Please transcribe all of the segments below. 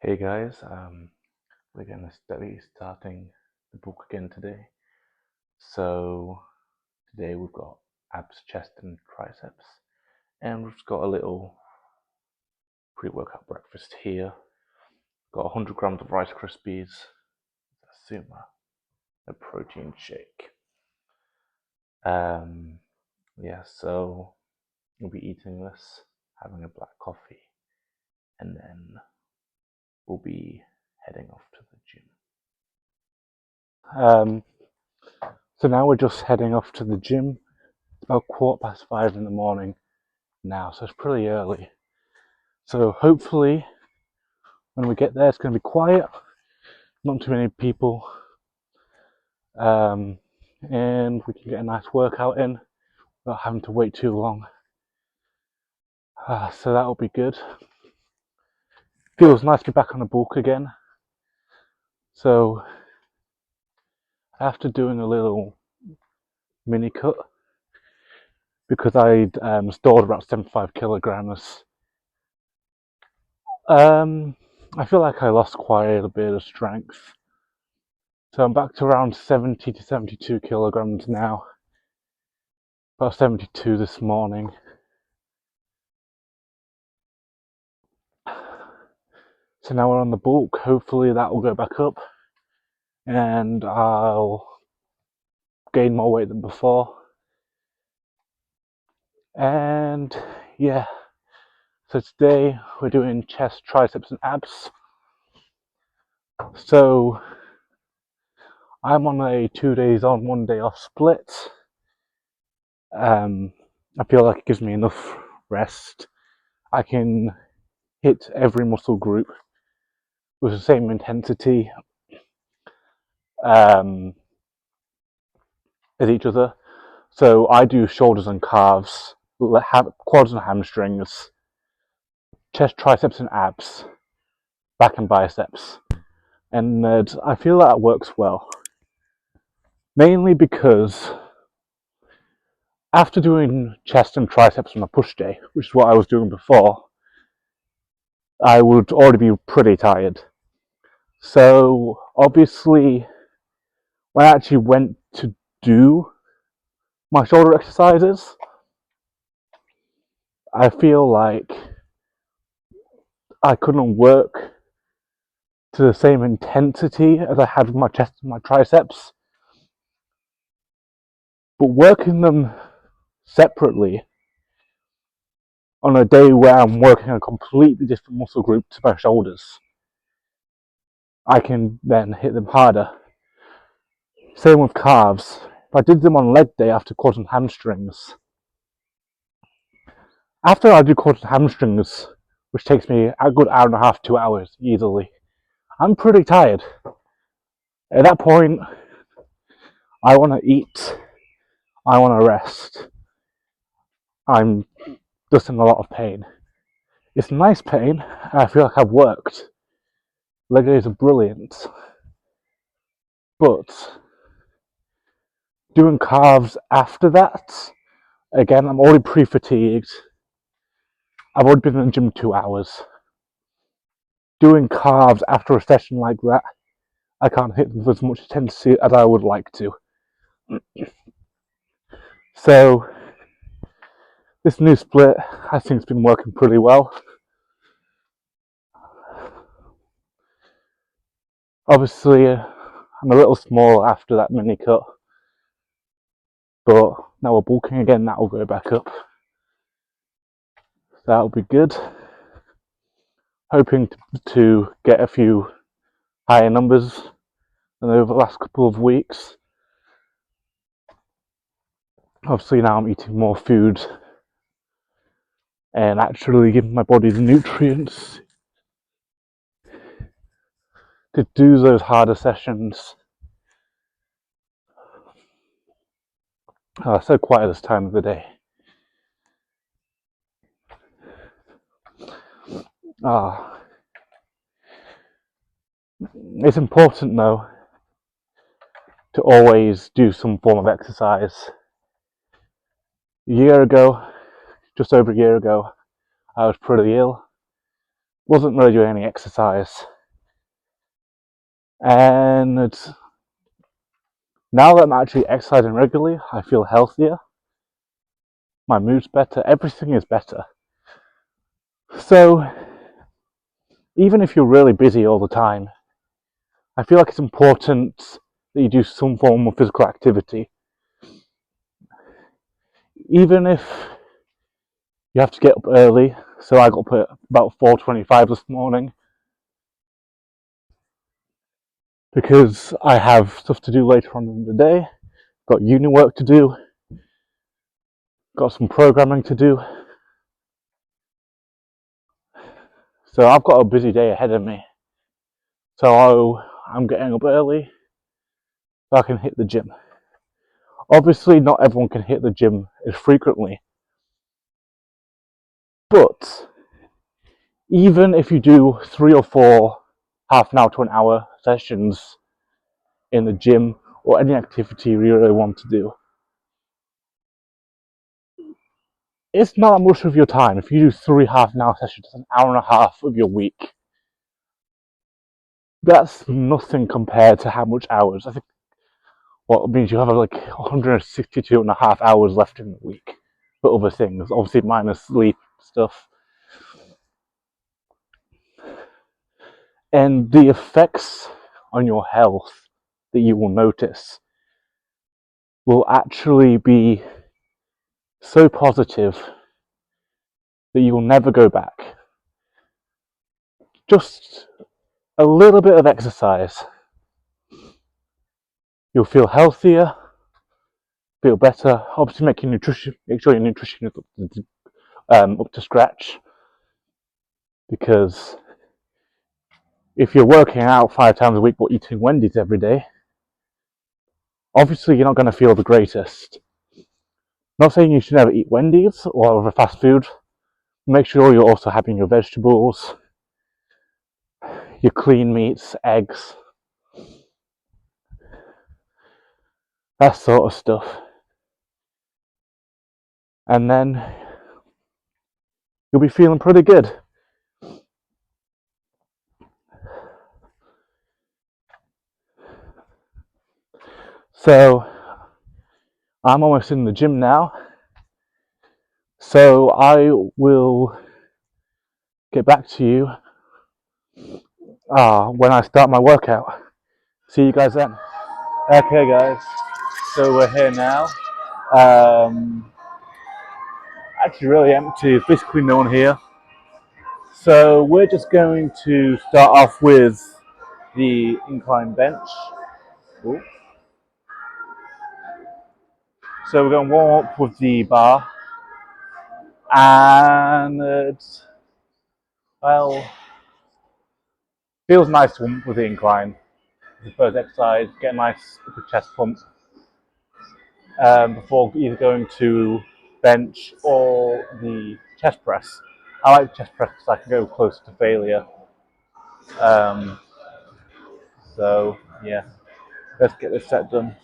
Hey guys, we're going to study starting the book again today. So today we've got abs, chest and triceps, and we've got a little pre-workout breakfast here. Got 100 grams of Rice Krispies, a Suma, a protein shake. Yeah, so we'll be eating this, having a black coffee, and then we'll be heading off to the gym. So now we're just heading off to the gym. It's about 5:15 in the morning now, so it's pretty early. So hopefully when we get there it's going to be quiet, not too many people, and we can get a nice workout in without having to wait too long. So that'll be good. Feels nice to be back on the bulk again. So after doing a little mini cut, because I'd stored about 75 kilograms, I feel like I lost quite a bit of strength. So I'm back to around 70 to 72 kilograms now. About 72 this morning. So now we're on the bulk. Hopefully that will go back up and I'll gain more weight than before. And yeah, so today we're doing chest, triceps and abs. So I'm on a 2 days on, 1 day off split. I feel like it gives me enough rest. I can hit every muscle group with the same intensity as each other. So I do shoulders and calves, quads and hamstrings, chest, triceps and abs, back and biceps. And I feel that works well. Mainly because after doing chest and triceps on a push day, which is what I was doing before, I would already be pretty tired. So obviously, when I actually went to do my shoulder exercises, I feel like I couldn't work to the same intensity as I had with my chest and my triceps. But working them separately on a day where I'm working a completely different muscle group to my shoulders, I can then hit them harder. Same with calves. If I did them on leg day after quads and hamstrings, after I do quads and hamstrings, which takes me a good hour and a half, 2 hours easily, I'm pretty tired. At that point, I want to eat, I want to rest. I'm just in a lot of pain. It's nice pain, and I feel like I've worked. Leg days are brilliant. But doing calves after that, again, I'm already pre-fatigued. I've already been in the gym 2 hours. Doing calves after a session like that, I can't hit them with as much intensity as I would like to. So this new split, I think it's been working pretty well. Obviously, I'm a little small after that mini cut, but now we're bulking again, that will go back up. That'll be good. Hoping to get a few higher numbers than over the last couple of weeks. Obviously now I'm eating more food and actually giving my body the nutrients to do those harder sessions. So quiet this time of the day. It's important though to always do some form of exercise. A year ago, just over a year ago, I was pretty ill. wasn't really doing any exercise. And now that I'm actually exercising regularly, I feel healthier, my mood's better, everything is better. So even if you're really busy all the time, I feel like it's important that you do some form of physical activity. Even if you have to get up early, so I got up at about 4:25 this morning because I have stuff to do later on in the day, got uni work to do, got some programming to do. So I've got a busy day ahead of me. So I'm getting up early so I can hit the gym. Obviously, not everyone can hit the gym as frequently, but even if you do 3 or 4 half an hour to an hour sessions in the gym or any activity you really want to do, it's not much of your time. If you do 3 half an hour sessions, that's an hour and a half of your week. That's nothing compared to how much hours. I think what it means you have like 162 and a half hours left in the week for other things, obviously minus sleep stuff. And the effects on your health that you will notice will actually be so positive that you will never go back. Just a little bit of exercise. You'll feel healthier, feel better. Obviously, make sure your nutrition is up to scratch. Because if you're working out 5 times a week but eating Wendy's every day, obviously you're not going to feel the greatest. Not saying you should never eat Wendy's or other fast food. Make sure you're also having your vegetables, your clean meats, eggs, that sort of stuff. And then you'll be feeling pretty good. So I'm almost in the gym now. So I will get back to you when I start my workout. See you guys then. Okay guys, so we're here now. Actually really empty, there's basically no one here. So we're just going to start off with the incline bench. Ooh. So we're going to warm up with the bar, and it's, well, feels nice to warm up with the incline. The first exercise, get a nice upper chest pump before either going to bench or the chest press. I like chest press because I can go close to failure. So yeah, let's get this set done.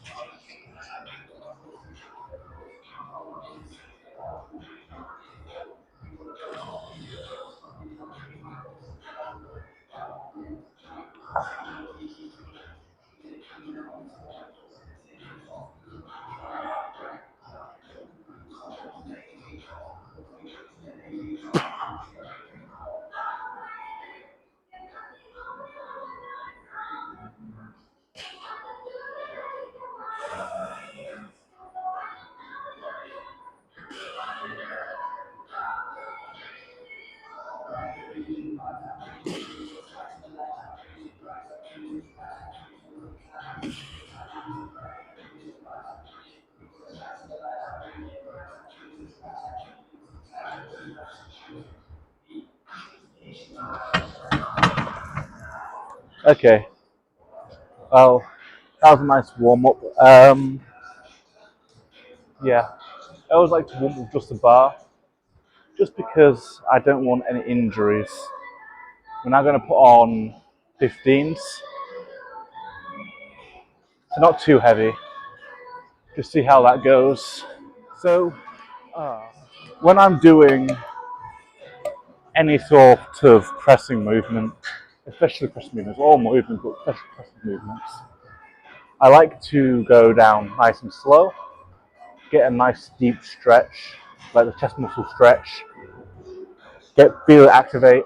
Okay, well, that was a nice warm up. Yeah, I always like to warm up with just a bar, just because I don't want any injuries. We're now going to put on 15s, so not too heavy. Just see how that goes. So, when I'm doing any sort of pressing movement, especially pressing movements, all movements, but especially pressing movements, I like to go down nice and slow, get a nice deep stretch, like the chest muscle stretch, feel it activate,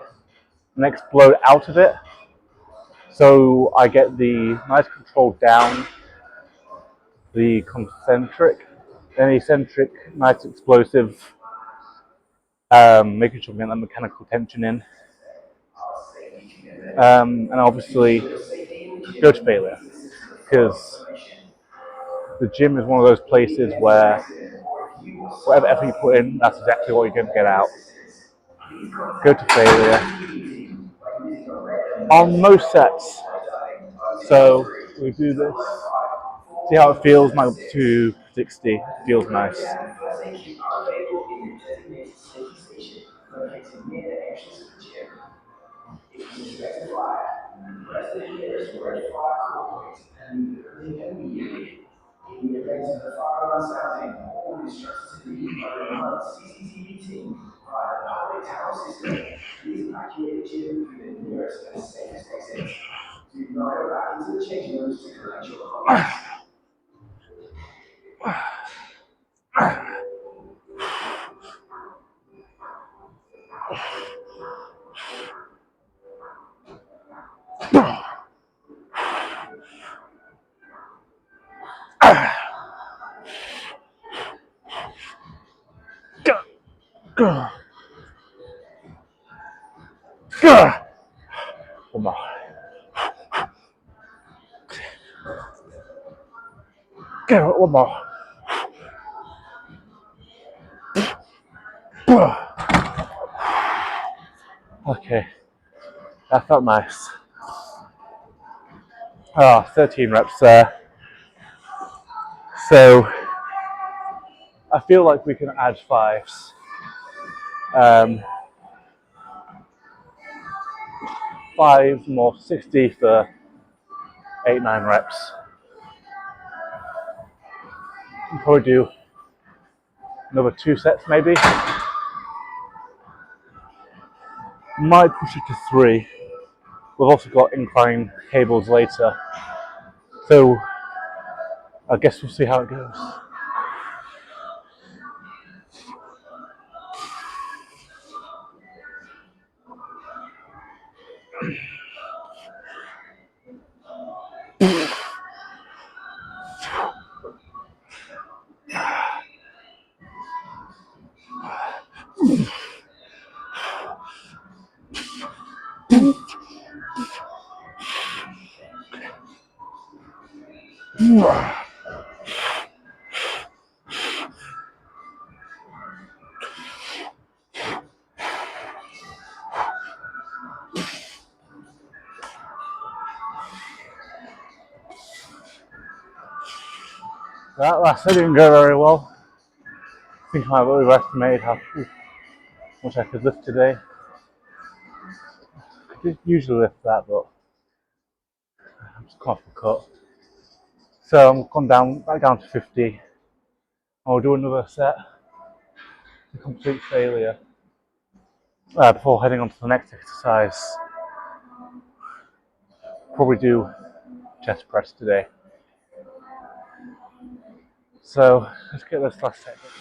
and explode out of it. So I get the nice control down, the concentric, then eccentric, nice explosive, making sure we get that mechanical tension in. And obviously go to failure, because the gym is one of those places where whatever effort you put in, that's exactly what you're going to get out. Go to failure on most sets. So we do this, see how it feels, might up to 60, feels nice. One more. One more. Okay, that felt nice. 13 reps there. So I feel like we can add fives. 5 more 60 for 8-9 reps. We'll probably do another 2 sets maybe. Might push it to 3. We've also got incline cables later. So I guess we'll see how it goes. That last set didn't go very well. I think I might have overestimated how much I could lift today. I did usually lift that, but I'm just off the cut. So I'm gone back down to 50. I'll do another set, a complete failure, before heading on to the next exercise. Probably do chest press today. So let's get this last set done.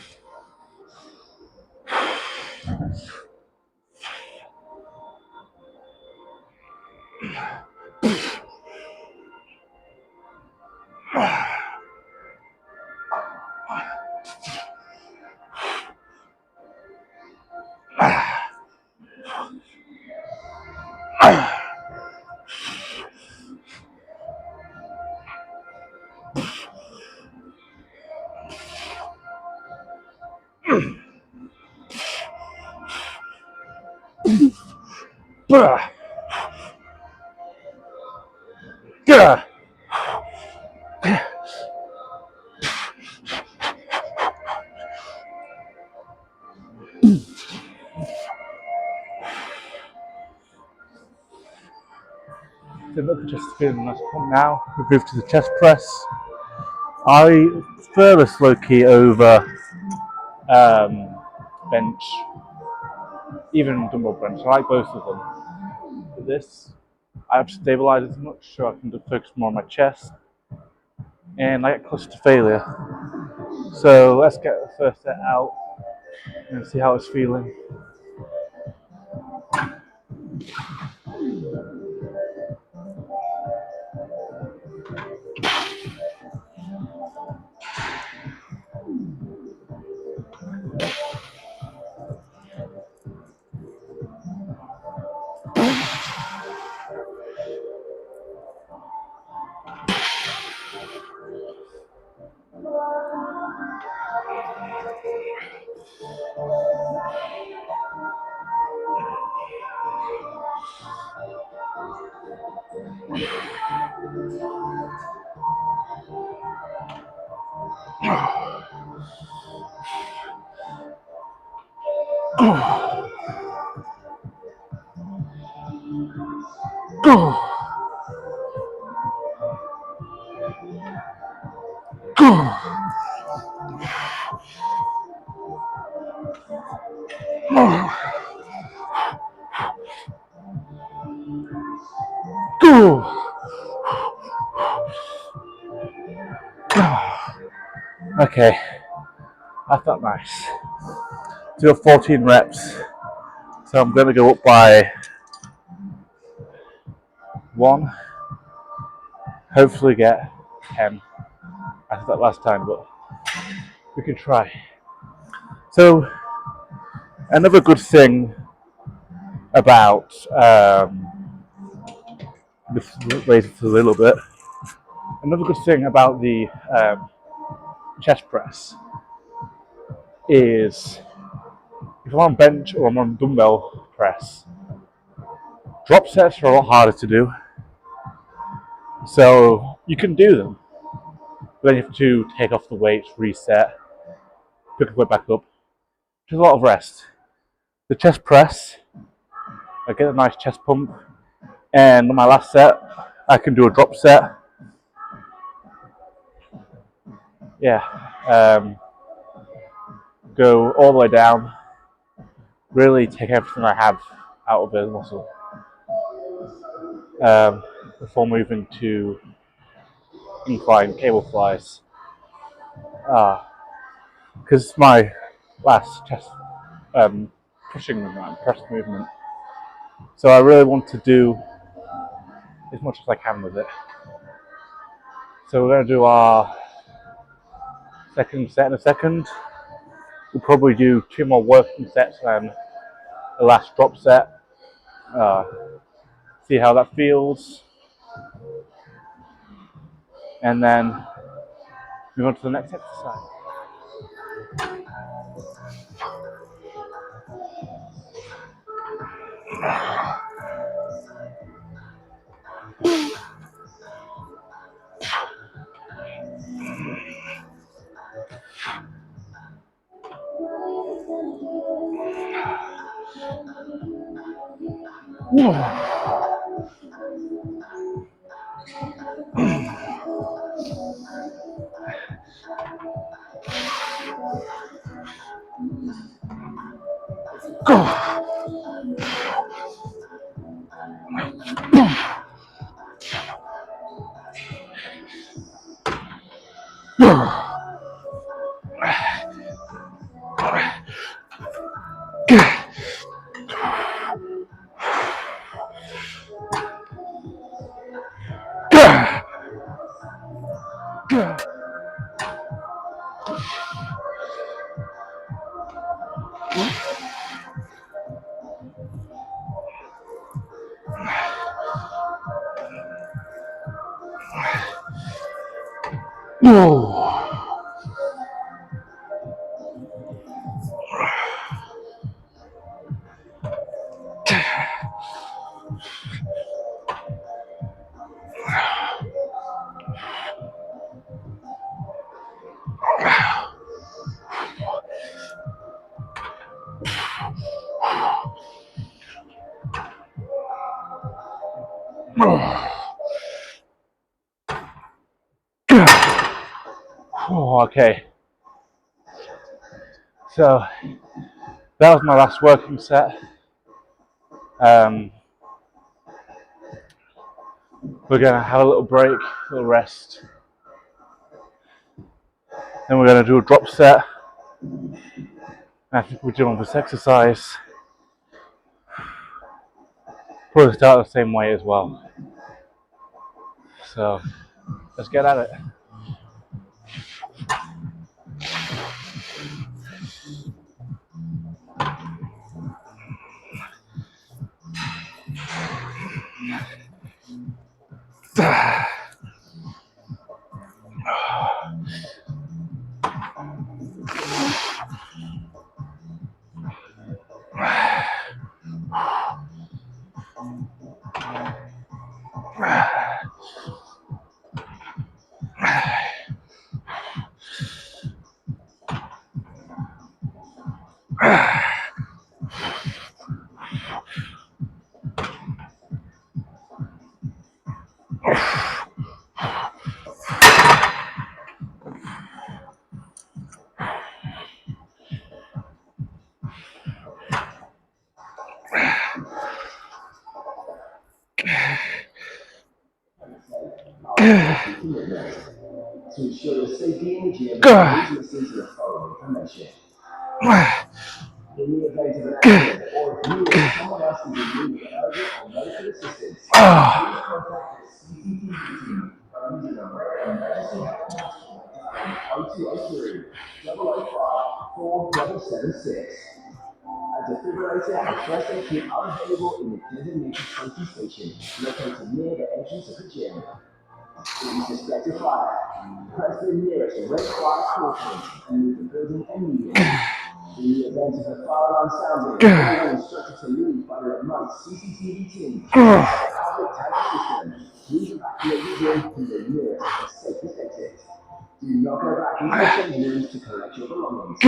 So look, just feeling nice pump now. We move to the chest press. I prefer a slow key over bench. even dumbbell bench. I like both of them. For this, I have to stabilize as much so I can focus more on my chest, and I get close to failure. So let's get the first set out and see how it's feeling. Okay, that felt nice. Do 14 reps. So I'm going to go up by 1, hopefully get 10. I did that last time, but we can try. So another good thing about this raises a little bit. Another good thing about the chest press is if I'm on bench or I'm on dumbbell press, drop sets are a lot harder to do. So you can do them, but then you have to take off the weights, reset, pick the weight back up. Which is a lot of rest. The chest press, I get a nice chest pump, and on my last set, I can do a drop set. Yeah, go all the way down, really take everything I have out of the muscle before moving to incline cable flies. Because it's my last chest pushing movement, press movement. So I really want to do as much as I can with it. So we're going to do our second set in a second. We'll probably do 2 more working sets and the last drop set. See how that feels. And then move on to the next exercise. Okay, so that was my last working set. Um, we're gonna have a little break, a little rest. Then we're gonna do a drop set. I think we're doing this exercise. Probably start the same way as well. So let's get at it. To ensure your safety in the gym, please listen to the following information. In the event of an accident, or if you or someone else is in need of urgent or medical assistance, please contact the CCTV team by using the red emergency help on 0203 005 4776. A defibrillator and first aid kit are available in the designated safety station located near the entrance of the gym. If you suspect a fire, press the nearest red fire caution and leave the building immediately. In the event of a fire alarm sounding, you are instructed to leave by the remote CCTV team and the public tank system. Please evacuate the gym to the nearest and safest exit. Do not go back into the changing rooms to collect your belongings.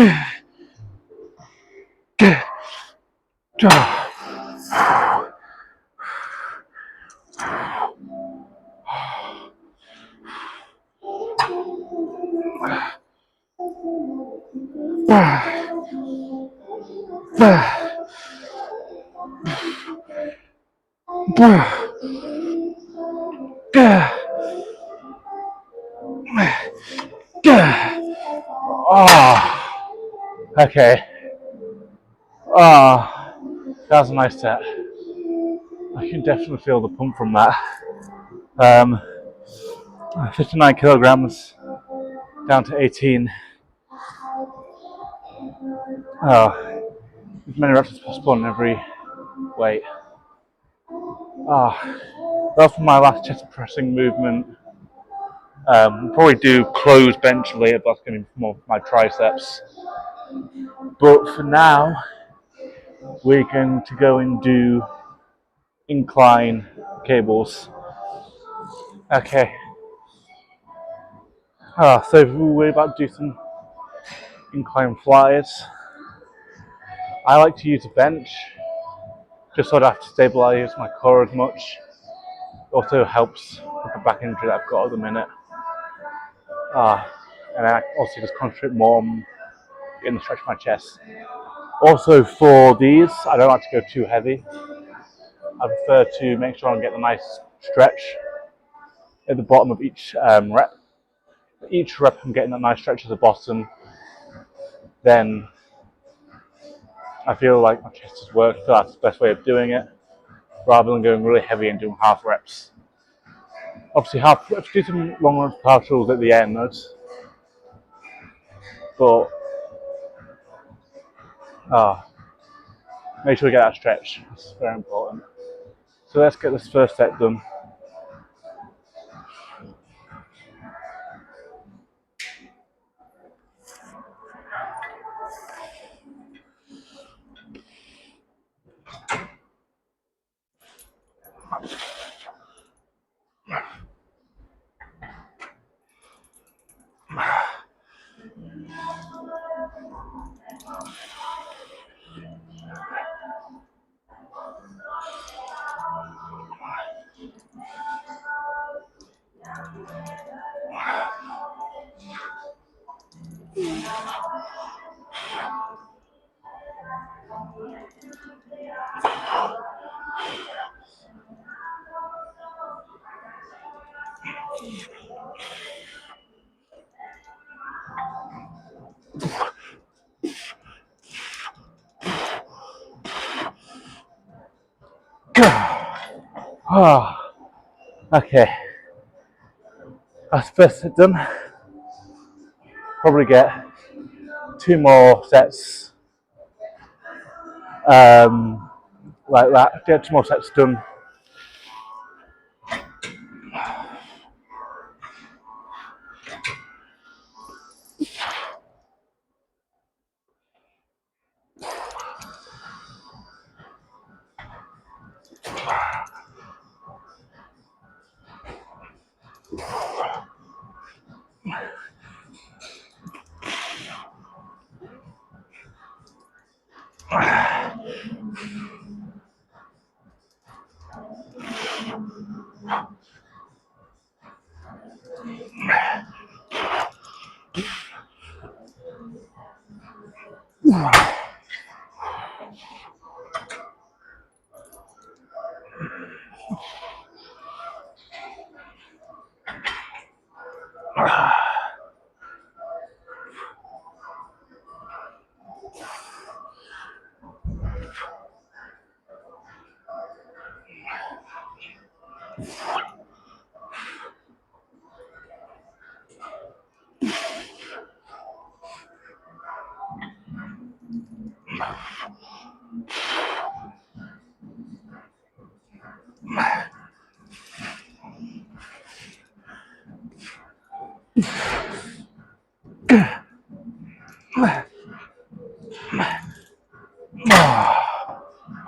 Oh, okay. Oh, that was a nice set. I can definitely feel the pump from that. 59 kilograms down to 18. Oh, as many reps as possible on every weight. That's my last chest pressing movement. Probably do closed bench later, but that's going to be more my triceps. But for now, we're going to go and do incline cables. Okay. So we're about to do some incline flyers. I like to use a bench, just so I don't have to stabilize my core as much. It also helps with the back injury that I've got at the minute. And I also just concentrate more on getting the stretch of my chest. Also for these, I don't like to go too heavy. I prefer to make sure I'm getting a nice stretch at the bottom of each rep. Each rep I'm getting that nice stretch at the bottom, then I feel like my chest has worked. So that's the best way of doing it, rather than going really heavy and doing half reps. Obviously, half reps, do some long run partials at the end, but make sure we get that stretch. It's very important. So let's get this first set done. Ah, okay, that's the first set done. Probably get 2 more sets like that. Get 2 more sets done.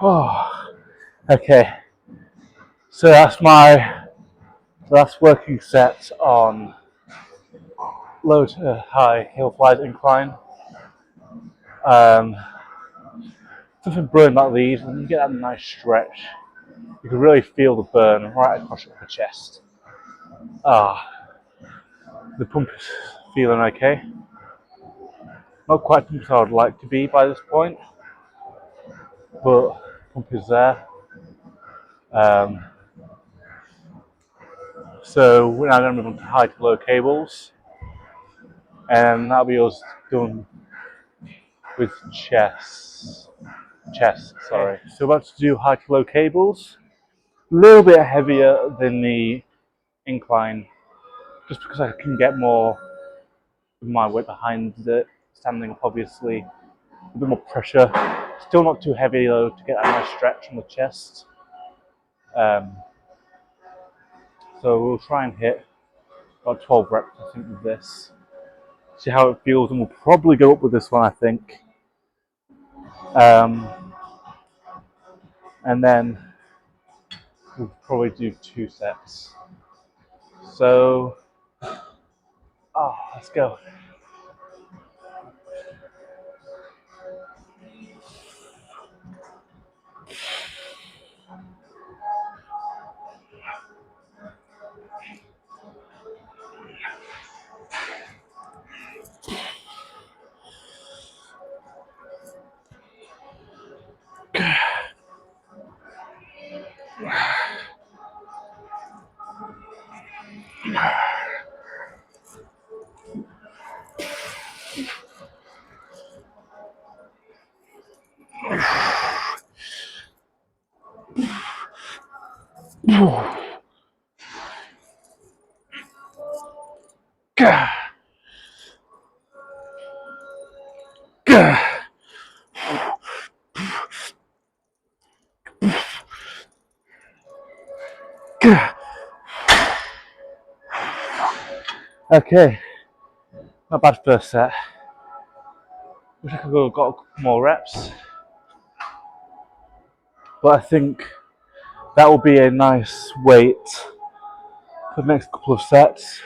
Oh, okay, so that's my last working set on low to high hill flies incline. Something brilliant about these, when you get that nice stretch, you can really feel the burn right across your upper chest. The pump is feeling okay. Not quite as I would like to be by this point, but pump is there. So we're now going to move on to high to low cables, and that'll be us done with chest. Sorry. So about to do high to low cables, a little bit heavier than the incline, just because I can get more of my weight behind it, standing up obviously, a bit more pressure. Still not too heavy though to get a nice stretch on the chest. So we'll try and hit about 12 reps, I think, with this. See how it feels, and we'll probably go up with this one, I think. And then we'll probably do 2 sets. So, let's go. Okay, not bad first set. Wish I could have got a couple more reps, but I think that will be a nice weight for the next couple of sets.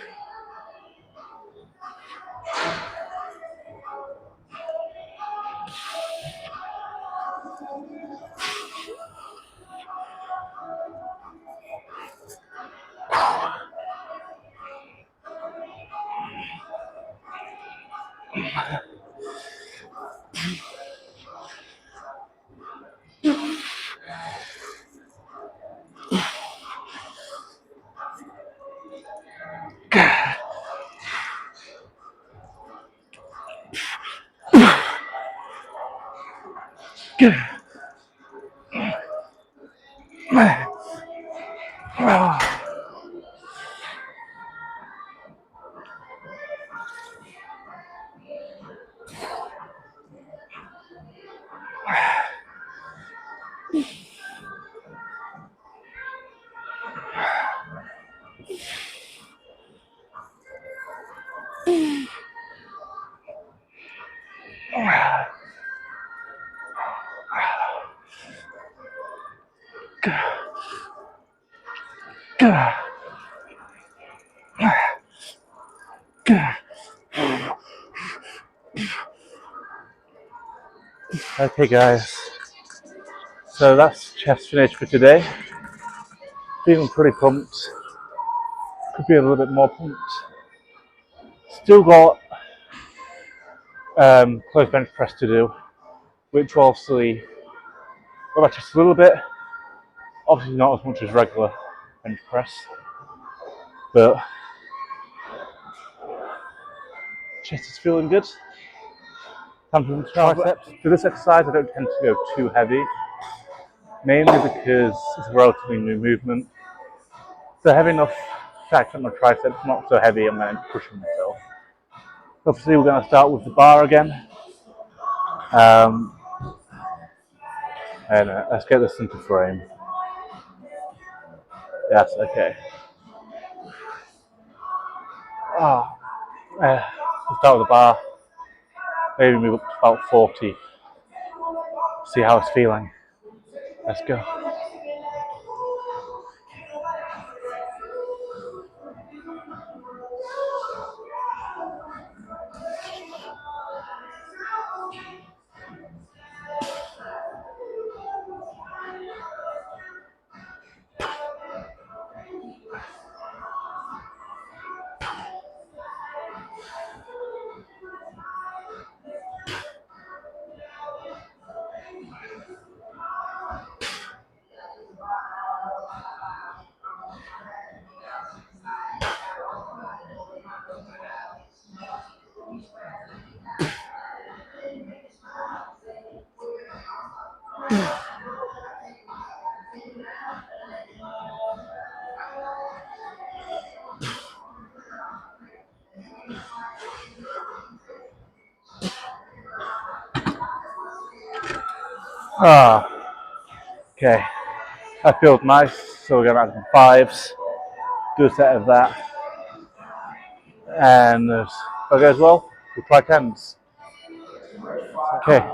Okay guys, so that's chest finish for today. Feeling pretty pumped. Could be a little bit more pumped. Still got close bench press to do, which will obviously go back just a little bit. Obviously not as much as regular bench press, but chest is feeling good. Time to triceps. For this exercise, I don't tend to go too heavy, mainly because it's a relatively new movement. So heavy enough to act my triceps, not so heavy I'm then pushing myself. Obviously we're going to start with the bar again. And let's get this into frame. Yes, okay. We'll start with the bar. Maybe move up to about 40. See how it's feeling. Let's go. Okay. That feels nice. So we're going to add some fives. Do a set of that. And if that goes well, we'll try tens. Okay.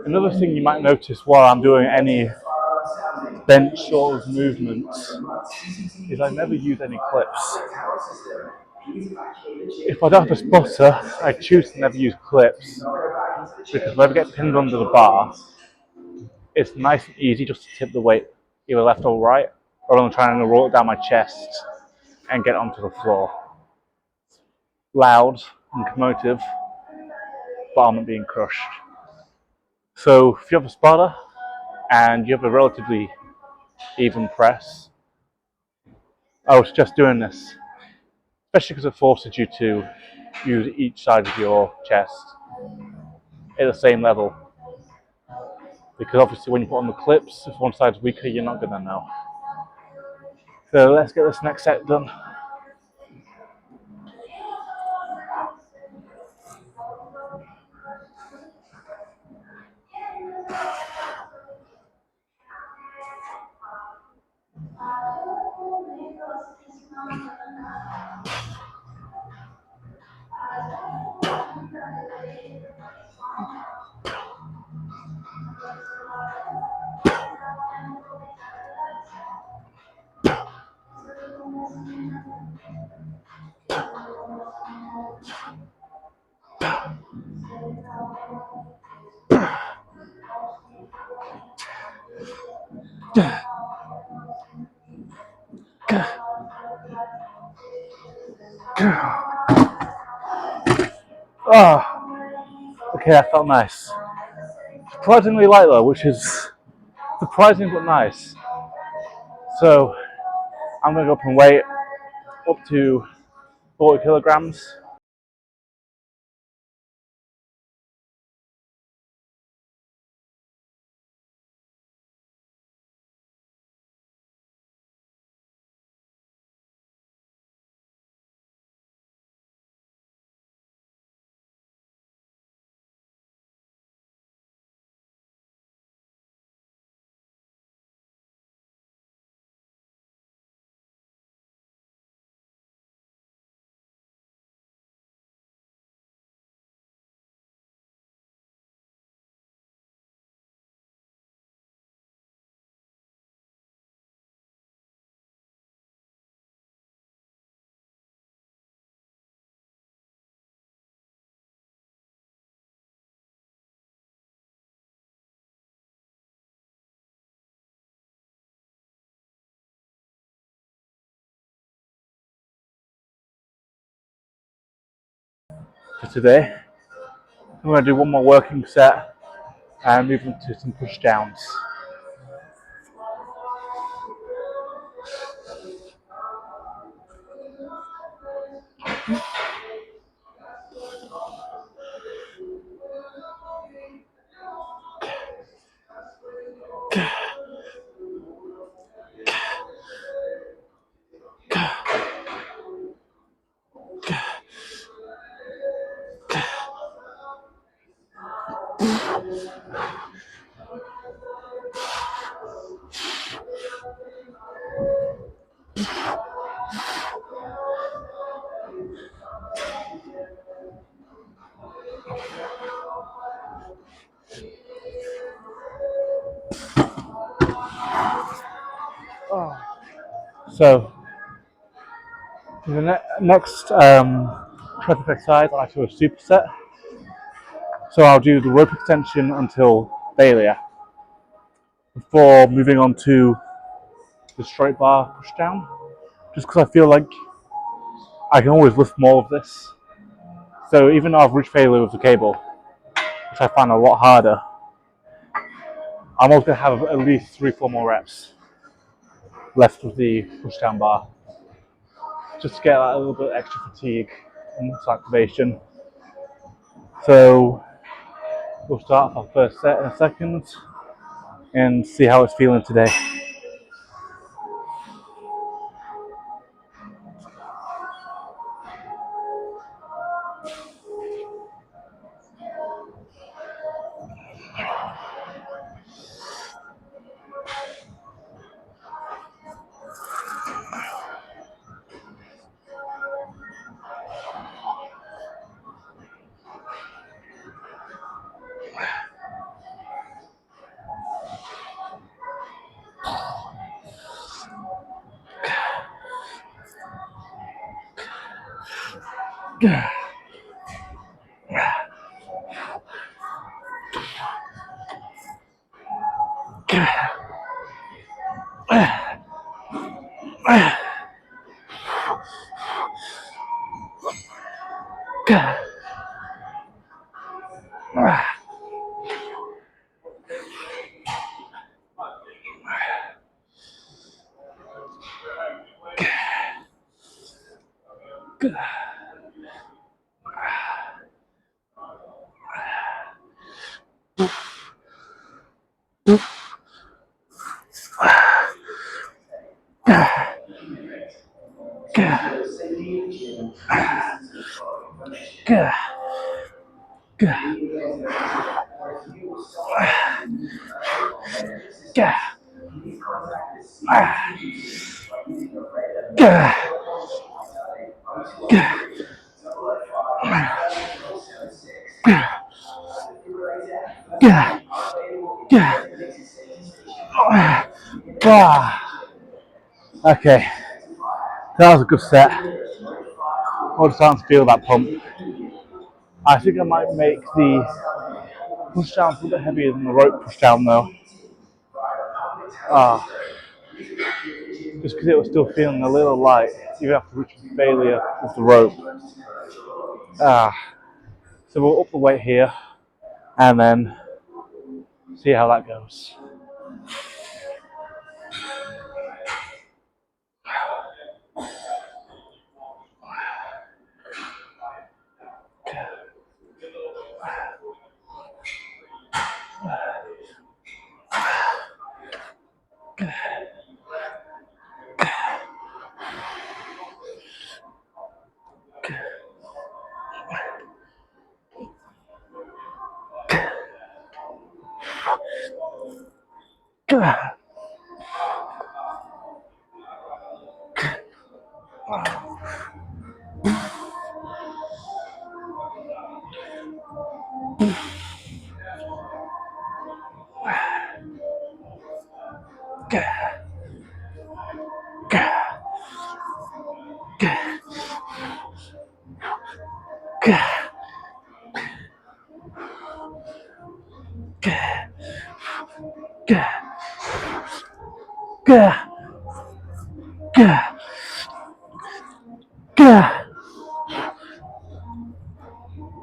Another thing you might notice while I'm doing any bench sort of movements is I never use any clips. If I don't have a spotter, I choose to never use clips because if I ever get pinned under the bar, it's nice and easy just to tip the weight either left or right, rather than trying to roll it down my chest and get onto the floor. Loud and commotive, but I'm not being crushed. So if you have a spotter and you have a relatively even press, I was just doing this, especially because it forces you to use each side of your chest at the same level. Because obviously when you put on the clips, if one side's weaker, you're not going to know. So let's get this next set done. Okay, that felt nice. Surprisingly light though, which is surprising but nice. So I'm going to go up and weight up to 40 kilograms. for today. I'm going to do one more working set and move on to some push downs. So, for the next tricep exercise, I do a superset. So I'll do the rope extension until failure before moving on to the straight bar push down. Just because I feel like I can always lift more of this. So even though I've reached failure with the cable, which I find a lot harder, I'm always going to have at least 3-4 more reps left with the push down bar, just to get a little bit extra fatigue and muscle activation. So we'll start our first set in a second and see how it's feeling today. Okay, that was a good set. I'm starting to feel that pump. I think I might make the push down a little bit heavier than the rope push down though. Just because it was still feeling a little light, even after reaching failure with the rope. So we'll up the weight here and then see how that goes.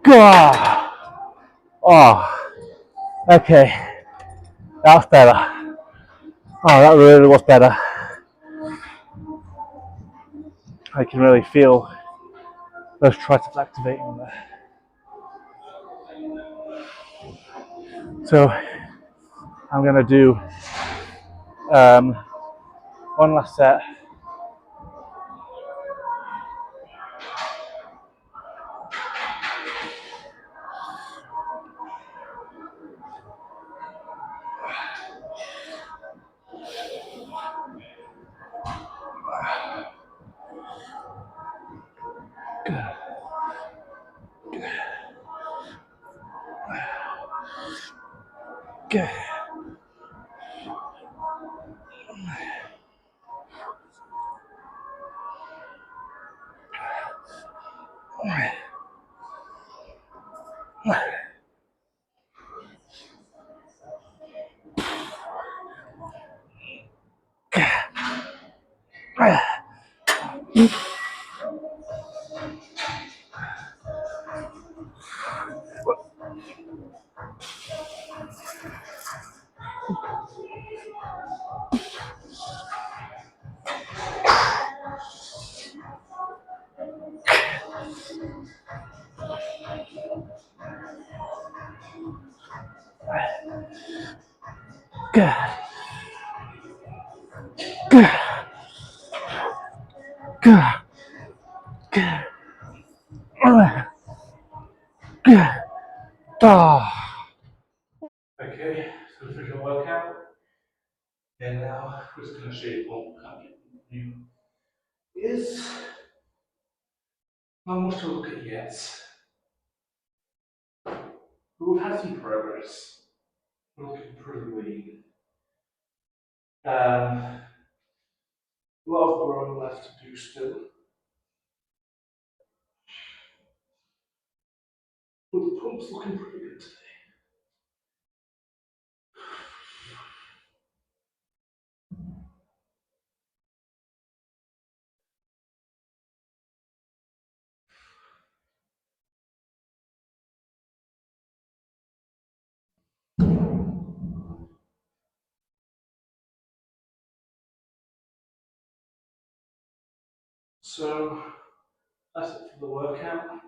God. Oh, okay. That's better. Oh, that really was better. I can really feel those triceps activating there. So I'm gonna do one last set. Good. Good. Good. Good. Good. Good. Oh. Okay, so finish your workout. And now we're just going to show you what new is. Not much to look at yet, but we've had some progress. We're looking pretty lean. A lot of growing left to do still, but the pump's looking pretty good today. So that's it for the workout.